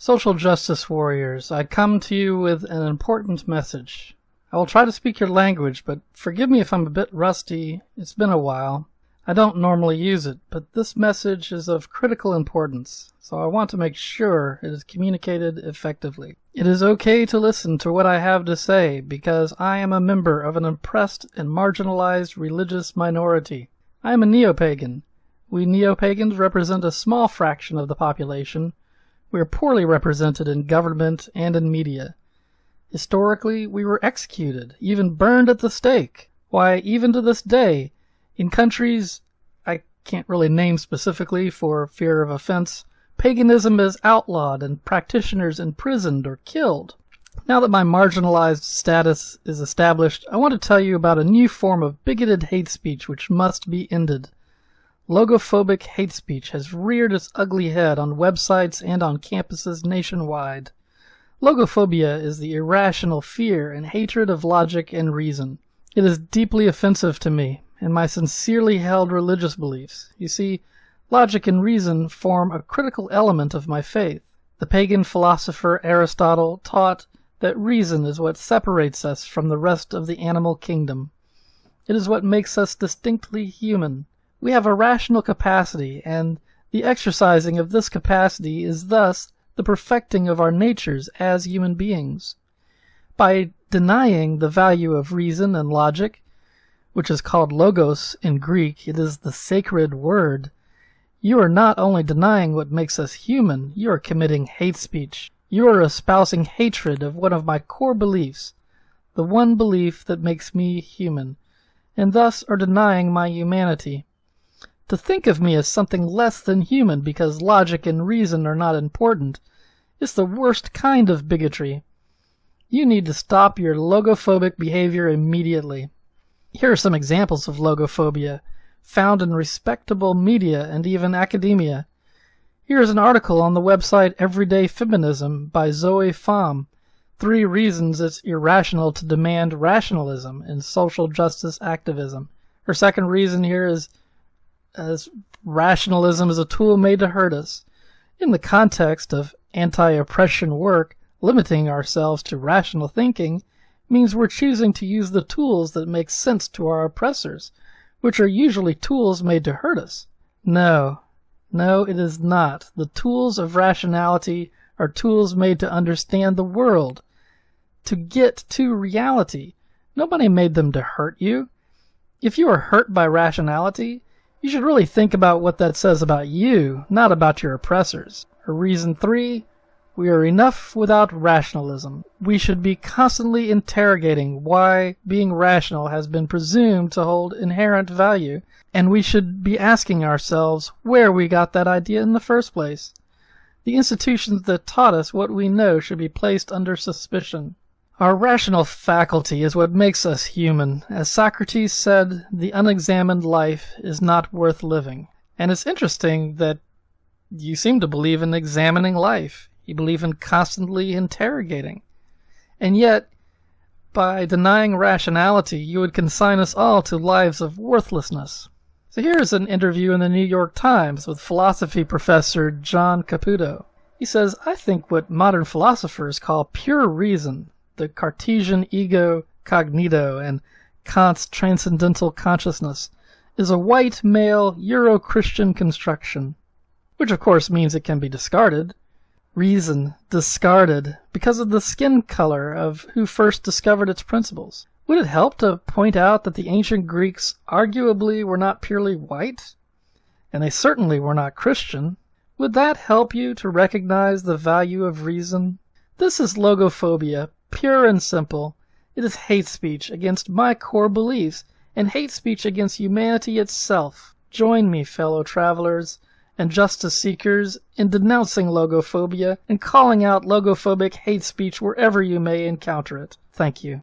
Social justice warriors, I come to you with an important message. I will try to speak your language, but forgive me if I'm a bit rusty. It's been a while. I don't normally use it, but this message is of critical importance, so I want to make sure it is communicated effectively. It is okay to listen to what I have to say, because I am a member of an oppressed and marginalized religious minority. I am a neo-pagan. We neo-pagans represent a small fraction of the population. We are poorly represented in government and in media. Historically, we were executed, even burned at the stake. Why, even to this day, in countries I can't really name specifically for fear of offense, paganism is outlawed and practitioners imprisoned or killed. Now that my marginalized status is established, I want to tell you about a new form of bigoted hate speech which must be ended. Logophobic hate speech has reared its ugly head on websites and on campuses nationwide. Logophobia is the irrational fear and hatred of logic and reason. It is deeply offensive to me and my sincerely held religious beliefs. You see, logic and reason form a critical element of my faith. The pagan philosopher Aristotle taught that reason is what separates us from the rest of the animal kingdom. It is what makes us distinctly human. We have a rational capacity, and the exercising of this capacity is thus the perfecting of our natures as human beings. By denying the value of reason and logic, which is called logos in Greek, it is the sacred word, you are not only denying what makes us human, you are committing hate speech. You are espousing hatred of one of my core beliefs, the one belief that makes me human, and thus are denying my humanity. To think of me as something less than human because logic and reason are not important is the worst kind of bigotry. You need to stop your logophobic behavior immediately. Here are some examples of logophobia, found in respectable media and even academia. Here is an article on the website Everyday Feminism by Zoe Pham, 3 reasons it's irrational to demand rationalism in social justice activism. Her second reason here is as rationalism is a tool made to hurt us. In the context of anti-oppression work, limiting ourselves to rational thinking means we're choosing to use the tools that make sense to our oppressors, which are usually tools made to hurt us. No, it is not. The tools of rationality are tools made to understand the world, to get to reality. Nobody made them to hurt you. If you are hurt by rationality, you should really think about what that says about you, not about your oppressors. Or reason 3, we are enough without rationalism. We should be constantly interrogating why being rational has been presumed to hold inherent value, and we should be asking ourselves where we got that idea in the first place. The institutions that taught us what we know should be placed under suspicion. Our rational faculty is what makes us human. As Socrates said, the unexamined life is not worth living. And it's interesting that you seem to believe in examining life. You believe in constantly interrogating. And yet, by denying rationality, you would consign us all to lives of worthlessness. So here's an interview in the New York Times with philosophy professor John Caputo. He says, I think what modern philosophers call pure reason, the Cartesian ego cognito and Kant's transcendental consciousness, is a white male Euro-Christian construction, which of course means it can be discarded. Reason discarded because of the skin color of who first discovered its principles. Would it help to point out that the ancient Greeks arguably were not purely white? And they certainly were not Christian. Would that help you to recognize the value of reason? This is logophobia, pure and simple. It is hate speech against my core beliefs and hate speech against humanity itself. Join me, fellow travelers and justice seekers, in denouncing logophobia and calling out logophobic hate speech wherever you may encounter it. Thank you.